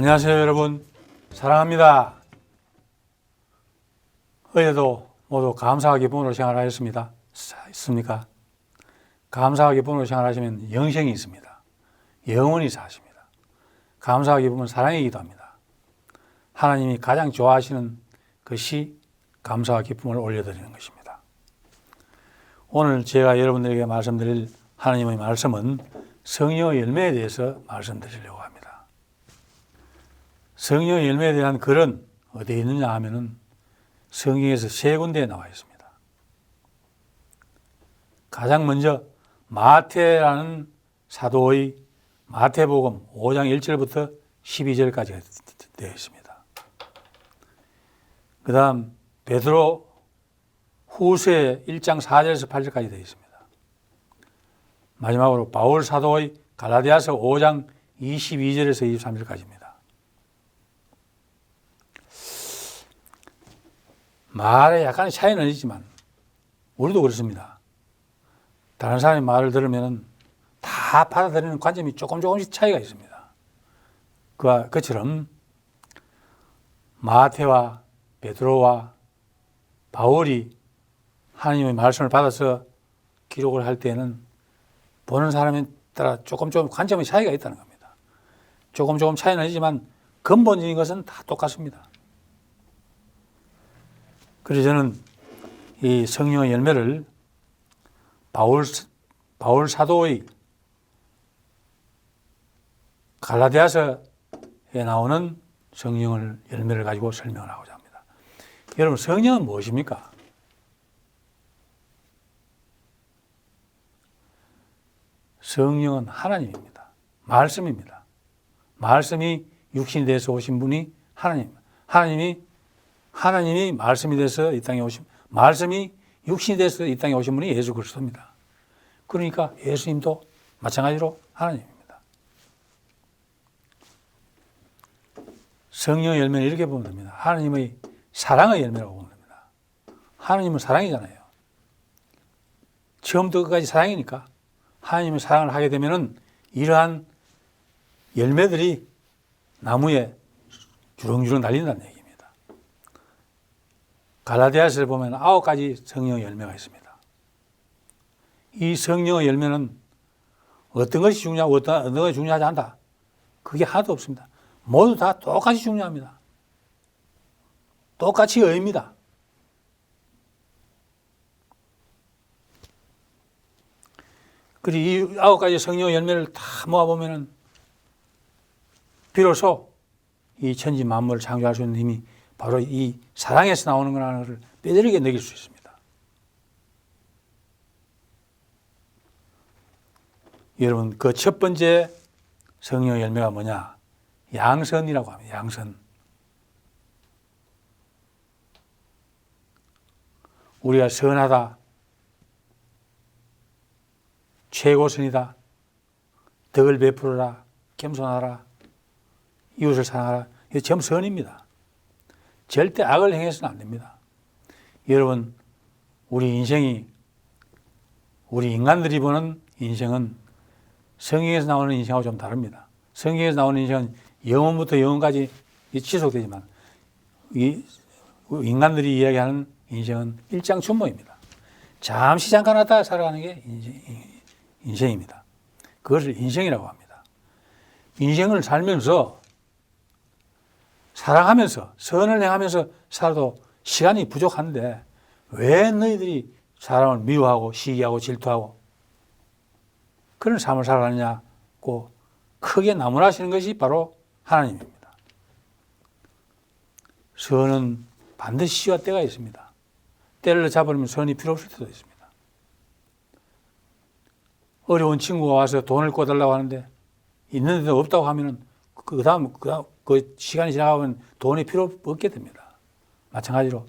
안녕하세요, 여러분. 사랑합니다. 어제도 모두 감사와 기쁨으로 생활하였습니까? 감사와 기쁨으로 생활하시면 영생이 있습니다. 영원히 사십니다. 감사와 기쁨은 사랑이기도 합니다. 하나님이 가장 좋아하시는 것이 감사와 기쁨을 올려드리는 것입니다. 오늘 제가 여러분들에게 말씀드릴 하나님의 말씀은 성령의 열매에 대해서 말씀드리려고 합니다. 성령의 열매에 대한 글은 어디에 있느냐 하면은 성경에서 세 군데에 나와 있습니다. 가장 먼저 마태라는 사도의 마태복음 5장 1절부터 12절까지 되어 있습니다. 그 다음 베드로 후서 1장 4절에서 8절까지 되어 있습니다. 마지막으로 바울 사도의 갈라디아서 5장 22절에서 23절까지입니다. 말에 약간의 차이는 있지만 우리도 그렇습니다. 다른 사람의 말을 들으면 다 받아들이는 관점이 조금씩 차이가 있습니다. 그처럼 마태와 베드로와 바울이 하나님의 말씀을 받아서 기록을 할 때는 보는 사람에 따라 조금 관점의 차이가 있다는 겁니다. 조금 차이는 있지만 근본적인 것은 다 똑같습니다. 그래서 저는 이 성령의 열매를 바울 사도의 갈라디아서에 나오는 성령의 열매를 가지고 설명을 하고자 합니다. 여러분, 성령은 무엇입니까? 성령은 하나님입니다. 말씀입니다. 말씀이 육신이 돼서 오신 분이 하나님입니다. 하나님이 말씀이 돼서 이 땅에 오신, 말씀이 육신이 돼서 이 땅에 오신 분이 예수 그리스도입니다. 그러니까 예수님도 마찬가지로 하나님입니다. 성령의 열매는 이렇게 보면 됩니다. 하나님의 사랑의 열매라고 보면 됩니다. 하나님은 사랑이잖아요. 처음부터 끝까지 사랑이니까 하나님의 사랑을 하게 되면은 이러한 열매들이 나무에 주렁주렁 달린다는 얘기입니다. 갈라디아서를 보면 9가지 성령의 열매가 있습니다. 이 성령의 열매는 어떤 것이 중요하고 어떤 것이 중요하지 않다. 그게 하나도 없습니다. 모두 다 똑같이 중요합니다. 똑같이 의미입니다. 그리고 이 9가지 성령의 열매를 다 모아보면은 비로소 이 천지 만물을 창조할 수 있는 힘이 바로 이 사랑에서 나오는 거라는 것을 뼈저리게 느낄 수 있습니다. 여러분, 그 첫 번째 성령의 열매가 뭐냐? 양선이라고 합니다. 양선. 우리가 선하다, 최고선이다, 덕을 베풀어라, 겸손하라, 이웃을 사랑하라. 이게 전부 선입니다. 절대 악을 행해서는 안 됩니다. 여러분, 우리 인간들이 보는 인생은 성경에서 나오는 인생하고 좀 다릅니다. 성경에서 나오는 인생은 영원부터 영원까지 지속되지만 인간들이 이야기하는 인생은 일장춘몽입니다. 잠깐 왔다 살아가는 게 인생입니다. 그것을 인생이라고 합니다. 인생을 살면서 사랑하면서 선을 행하면서 살아도 시간이 부족한데 왜 너희들이 사람을 미워하고 시기하고 질투하고 그런 삶을 살아가느냐고 크게 나무라시는 것이 바로 하나님입니다. 선은 반드시 시와 때가 있습니다. 때를 잡으려면 선이 필요 없을 때도 있습니다. 어려운 친구가 와서 돈을 꿔달라고 하는데 있는데도 없다고 하면은 그 다음 그 시간이 지나가면 돈이 필요 없게 됩니다. 마찬가지로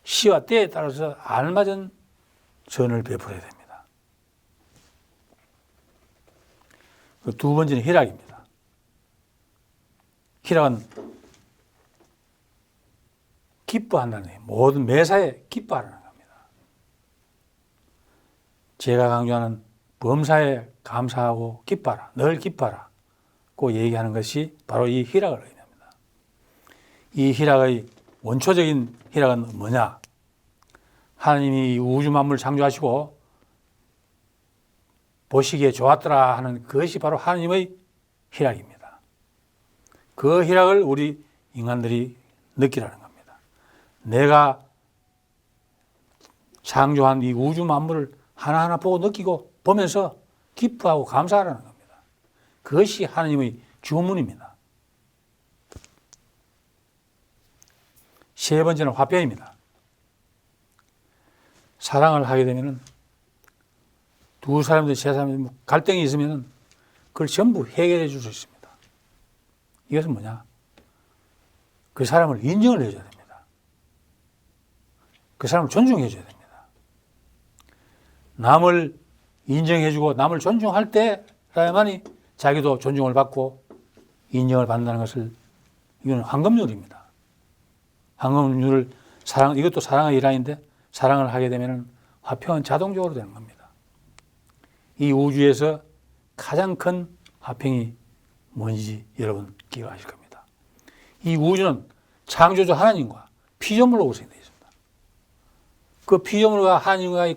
시와 때에 따라서 알맞은 선을 베풀어야 됩니다. 두 번째는 희락입니다. 희락은 기뻐한다는 거예요. 모든 매사에 기뻐하라는 겁니다. 제가 강조하는 범사에 감사하고 기뻐하라. 늘 기뻐하라. 얘기하는 것이 바로 이 희락을 의미합니다. 이 희락의 원초적인 희락은 뭐냐? 하나님이 우주 만물을 창조하시고 보시기에 좋았더라 하는 그것이 바로 하나님의 희락입니다. 그 희락을 우리 인간들이 느끼라는 겁니다. 내가 창조한 이 우주 만물을 하나하나 보고 느끼고 보면서 기뻐하고 감사하라는 겁니다. 그것이 하나님의 주문입니다. 세 번째는 화평입니다. 사랑을 하게 되면은 두 사람들, 세 사람들 갈등이 있으면은 그걸 전부 해결해 줄 수 있습니다. 이것은 뭐냐? 그 사람을 인정을 해줘야 됩니다. 그 사람을 존중해 줘야 됩니다. 남을 인정해주고 남을 존중할 때라야만이 자기도 존중을 받고 인정을 받는다는 것을, 이건 황금률입니다. 황금률을 이것도 사랑의 일환인데 사랑을 하게 되면 화평은 자동적으로 되는 겁니다. 이 우주에서 가장 큰 화평이 뭔지 여러분 기억하실 겁니다. 이 우주는 창조주 하나님과 피조물로 구성되어 있습니다. 그 피조물과 하나님과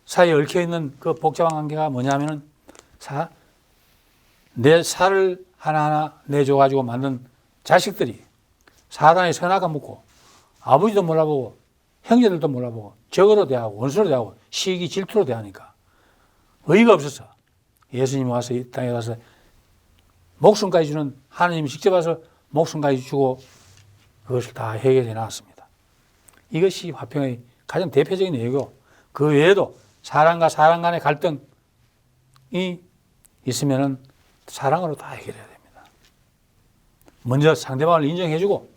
사이에 얽혀있는 그 복잡한 관계가 뭐냐면은 내 살을 하나하나 내줘가지고 만든 자식들이 사단의 선악과 묻고 아버지도 몰라보고 형제들도 몰라보고 적으로 대하고 원수로 대하고 시기 질투로 대하니까 의의가 없어서 예수님이 와서 이 땅에 와서 목숨까지 주는, 하나님이 직접 와서 목숨까지 주고 그것을 다 해결해 나왔습니다. 이것이 화평의 가장 대표적인 예고, 그 외에도 사람과 사람 간의 갈등이 있으면은 사랑으로 다 해결해야 됩니다. 먼저 상대방을 인정해주고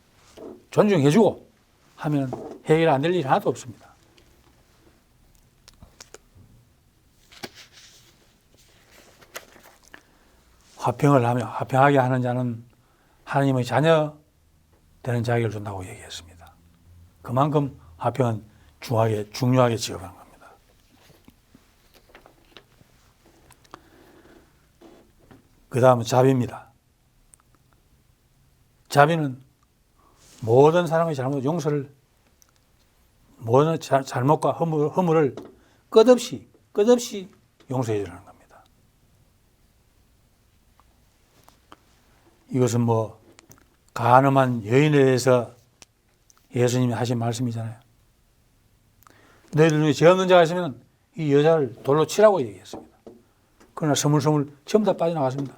존중해주고 하면 해결 안 될 일이 하나도 없습니다. 화평을 하며 화평하게 하는 자는 하나님의 자녀 되는 자격을 준다고 얘기했습니다. 그만큼 화평은 중요하게 지어가는 겁니다. 그 다음은 자비입니다. 자비는 모든 사람의 잘못, 용서를, 모든 잘못과 허물을 끝없이 용서해 주라는 겁니다. 이것은 가늠한 여인에 대해서 예수님이 하신 말씀이잖아요. 너희들 중에 죄 없는 자가 있으면 이 여자를 돌로 치라고 얘기했습니다. 그러나 스물스물 전부 다 빠져나갔습니다.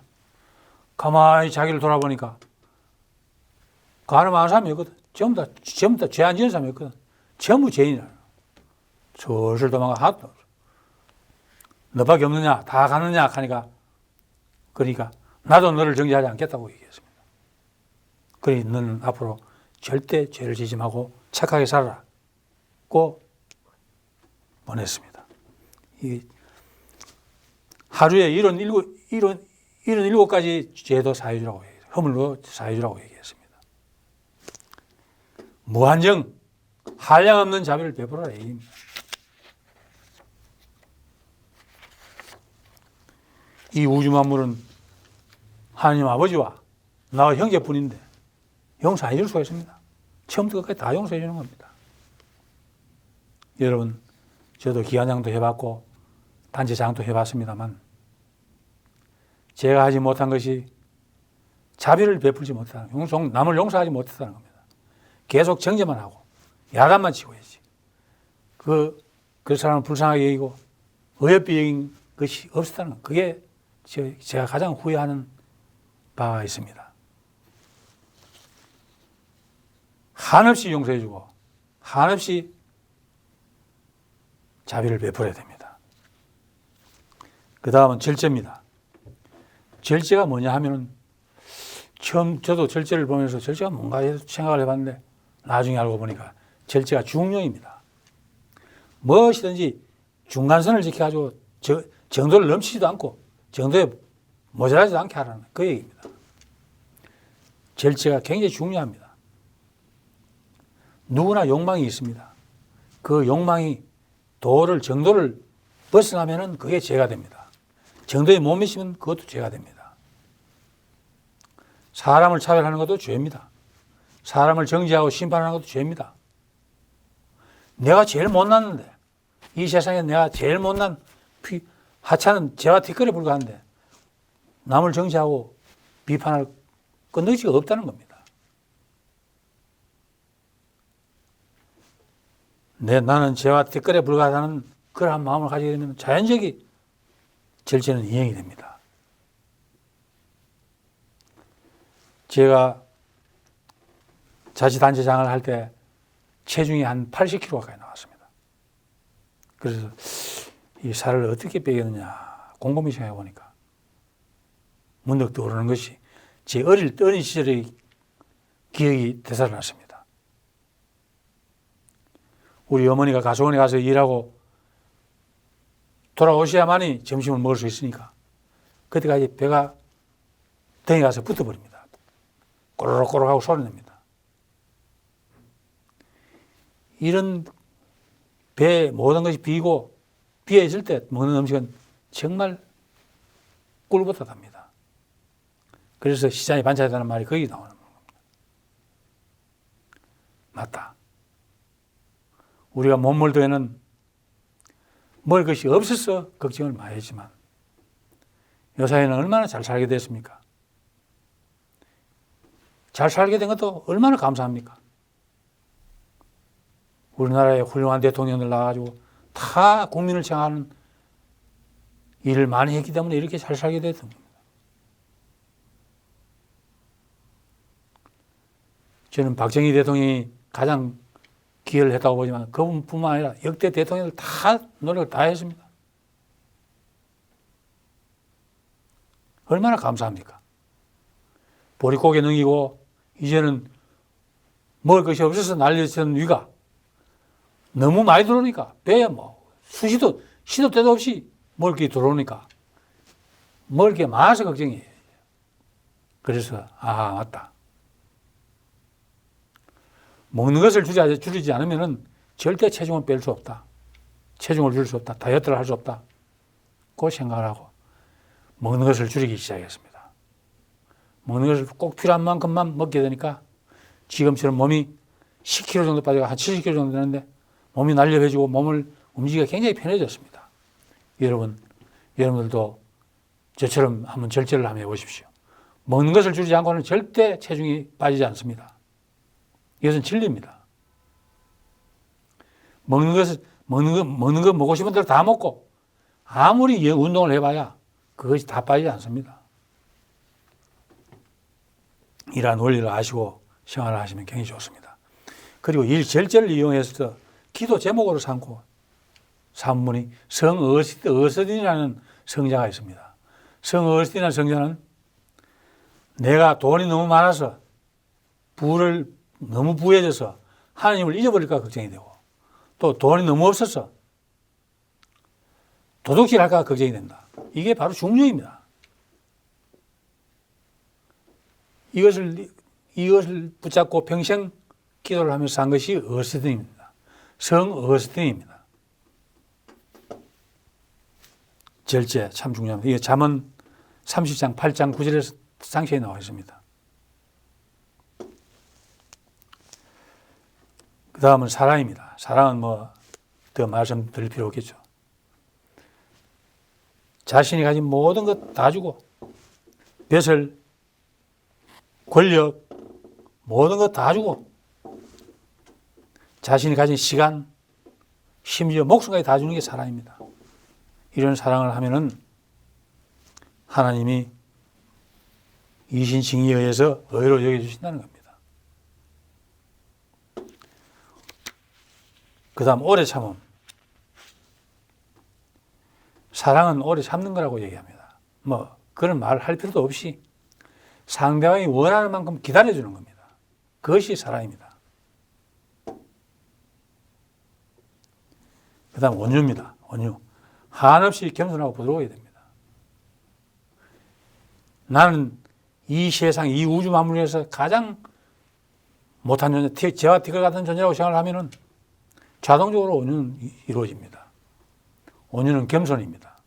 가만히 자기를 돌아보니까 가늠한 사람이 없거든. 전부 다 죄 안 지은 사람이 없거든. 전부 죄인이라. 슬슬 도망가. 하나도 없어. 너밖에 없느냐? 다 가느냐? 하니까, 그러니까 나도 너를 정죄하지 않겠다고 얘기했습니다. 그러니 너는 앞으로 절대 죄를 지지 말고 착하게 살아라고 보냈습니다. 하루에 77가지 죄도 사해주라고 얘기했습니다. 허물로 사해주라고 얘기했습니다. 무한정, 한량없는 자비를 베풀어라 얘기입니다. 이 우주 만물은 하나님 아버지와 나와 형제뿐인데 용서해 줄 수가 있습니다. 처음부터 끝까지 다 용서해 주는 겁니다. 여러분, 저도 기관장도 해봤고 단체장도 해봤습니다만 제가 하지 못한 것이 자비를 베풀지 못하는, 남을 용서하지 못했다는 겁니다. 계속 정죄만 하고 야단만 치고 있지. 그 사람을 불쌍하게 여기고 어여삐 여긴 것이 없었다는 것. 그게 제가 가장 후회하는 바가 있습니다. 한없이 용서해주고 한없이 자비를 베풀어야 됩니다. 그 다음은 절제입니다. 절제가 뭐냐 하면은 처음 저도 절제를 보면서 절제가 뭔가 해서 생각을 해봤는데 나중에 알고 보니까 절제가 중용입니다. 무엇이든지 중간선을 지켜가지고 정도를 넘치지도 않고 정도에 모자라지도 않게 하라는 그 얘기입니다. 절제가 굉장히 중요합니다. 누구나 욕망이 있습니다. 그 욕망이 정도를 벗어나면은 그게 죄가 됩니다. 정도에 못 미치면 그것도 죄가 됩니다. 사람을 차별하는 것도 죄입니다. 사람을 정죄하고 심판하는 것도 죄입니다. 내가 제일 못났는데, 이 세상에 내가 제일 못난 하찮은 죄와 뒷거리에 불과한데 남을 정죄하고 비판할 건너지가 없다는 겁니다. 나는 죄와 뒷거리에 불과하다는 그러한 마음을 가지게 되면 자연적인 절제는 이행이 됩니다. 제가 자치단체장을 할 때 체중이 한 80kg 가까이 나왔습니다. 그래서 이 살을 어떻게 빼겠느냐 곰곰이 생각해 보니까 문득 떠오르는 것이 제 어린 시절의 기억이 되살아났습니다. 우리 어머니가 가수원에 가서 일하고 돌아오셔야만이 점심을 먹을 수 있으니까 그때까지 배가 등에 가서 붙어버립니다. 꼬르륵꼬르륵 하고 소리 냅니다. 이런 배에 모든 것이 비고 비어 있을 때 먹는 음식은 정말 꿀보다 답니다. 그래서 시장에 반찬이라는 말이 거기 나오는 겁니다. 맞다. 우리가 몸물 때에는 먹을 것이 없어서 걱정을 많이 했지만 요사이는 얼마나 잘 살게 됐습니까? 잘 살게 된 것도 얼마나 감사합니까? 우리나라에 훌륭한 대통령들 나와가지고 다 국민을 생각하는 일을 많이 했기 때문에 이렇게 잘 살게 됐던 겁니다. 저는 박정희 대통령이 가장 기여를 했다고 보지만 그분뿐만 아니라 역대 대통령들 다 노력을 다 했습니다. 얼마나 감사합니까? 보릿고개 넘기고 이제는 먹을 것이 없어서 난리쳤던 위가 너무 많이 들어오니까 배에 시도 때도 없이 먹을 게 들어오니까 먹을 게 많아서 걱정이에요. 그래서 맞다. 먹는 것을 줄이지 않으면 절대 체중을 뺄 수 없다. 체중을 줄일 수 없다. 다이어트를 할 수 없다. 그 생각을 하고 먹는 것을 줄이기 시작했습니다. 먹는 것을 꼭 필요한 만큼만 먹게 되니까 지금처럼 몸이 10kg 정도 빠지고 한 70kg 정도 되는데 몸이 날렵해지고 몸을 움직이기가 굉장히 편해졌습니다. 여러분들도 저처럼 한번 절제를 한번 해보십시오. 먹는 것을 줄이지 않고는 절대 체중이 빠지지 않습니다. 이것은 진리입니다. 먹는 거 먹고 싶은 대로 다 먹고 아무리 운동을 해봐야 그것이 다 빠지지 않습니다. 이러한 원리를 아시고 생활을 하시면 굉장히 좋습니다. 그리고 절제를 이용해서 기도 제목으로 삼고 산문이 성어스틴이라는 성자가 있습니다. 성어스틴이라는 성자는 내가 돈이 너무 많아서 너무 부해져서 하나님을 잊어버릴까 걱정이 되고 또 돈이 너무 없어서 도둑질할까 걱정이 된다. 이게 바로 중요입니다. 이것을 붙잡고 평생 기도를 하면서 산 것이 어스틴입니다. 성 어스틴입니다. 절제 참 중요합니다. 이게 잠언 30장 8장 9절에서 상세히 나와 있습니다. 그 다음은 사랑입니다. 사랑은 더 말씀드릴 필요 없겠죠. 자신이 가진 모든 것 다 주고 벼슬, 권력, 모든 것 다 주고 자신이 가진 시간, 심지어 목숨까지 다 주는 게 사랑입니다. 이런 사랑을 하면은 하나님이 이신칭의에 의해서 의로 여겨주신다는 겁니다. 그 다음 오래 참음. 사랑은 오래 참는 거라고 얘기합니다. 그런 말을 할 필요도 없이 상대방이 원하는 만큼 기다려주는 겁니다. 그것이 사랑입니다. 그 다음 온유입니다. 온유. 한없이 겸손하고 부드러워야 됩니다. 나는 이 세상, 이 우주 만물에서 가장 못한 존재, 죄와 티끌 같은 존재라고 생각을 하면은 자동적으로 온유는 이루어집니다. 온유는 겸손입니다.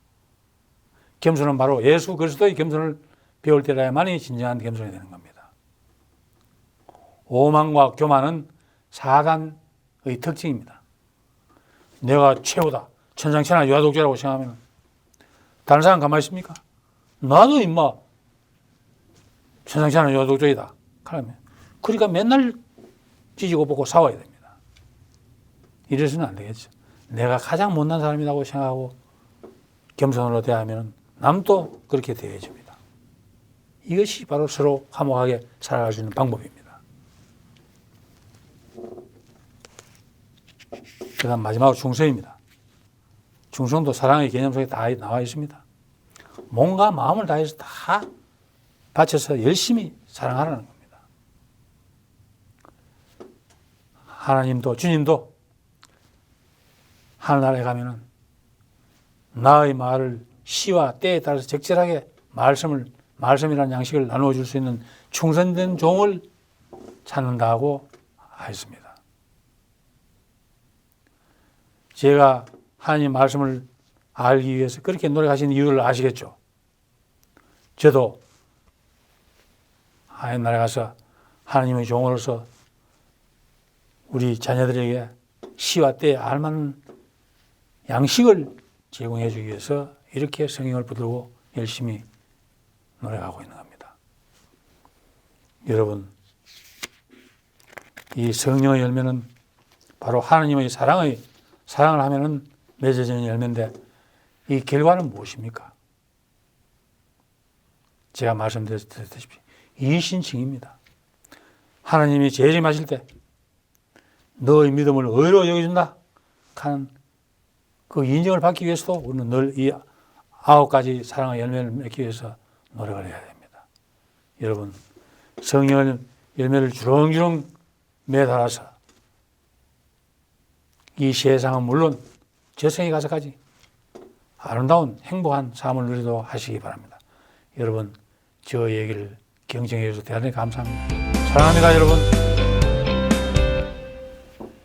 겸손은 바로 예수 그리스도의 겸손을 배울 때라야만이 진정한 겸손이 되는 겁니다. 오만과 교만은 사단의 특징입니다. 내가 최고다, 천상천하 유아독자라고 생각하면 다른 사람 가만히 있습니까? 나도 임마 천상천하 유아독자이다. 그러니까 맨날 찢고 벗고 싸워야 됩니다. 이래서는 안 되겠죠. 내가 가장 못난 사람이라고 생각하고 겸손으로 대하면 남도 그렇게 대해줍니다. 이것이 바로 서로 화목하게 살아갈 수 있는 방법입니다. 그 다음 마지막으로 충성입니다. 충성도 사랑의 개념 속에 다 나와 있습니다. 몸과 마음을 다해서 다 바쳐서 열심히 사랑하라는 겁니다. 하나님도 주님도 하늘나라에 가면은 나의 말을 시와 때에 따라서 적절하게 말씀이라는 양식을 나누어 줄 수 있는 충성된 종을 찾는다고 하였습니다. 제가 하나님 말씀을 알기 위해서 그렇게 노력하신 이유를 아시겠죠? 저도 하나님 나라에 가서 하나님의 종으로서 우리 자녀들에게 시와 때에 알맞는 양식을 제공해 주기 위해서 이렇게 성경을 붙들고 열심히 노력하고 있는 겁니다. 여러분, 이 성령의 열매는 바로 하나님의 사랑을 하면은 맺어지는 열매인데 이 결과는 무엇입니까? 제가 말씀드렸다시피 이신칭입니다. 하나님이 재림하실 때 너의 믿음을 의로 여겨준다 하는 그 인정을 받기 위해서도 우리는 늘 이 9가지 사랑의 열매를 맺기 위해서 노력을 해야 됩니다. 여러분, 성령 열매를 주렁주렁 매달아서 이 세상은 물론 저승에 가서까지 아름다운 행복한 삶을 누리도록 하시기 바랍니다. 여러분, 저 얘기를 경청해 주셔서 대단히 감사합니다. 사랑합니다, 여러분.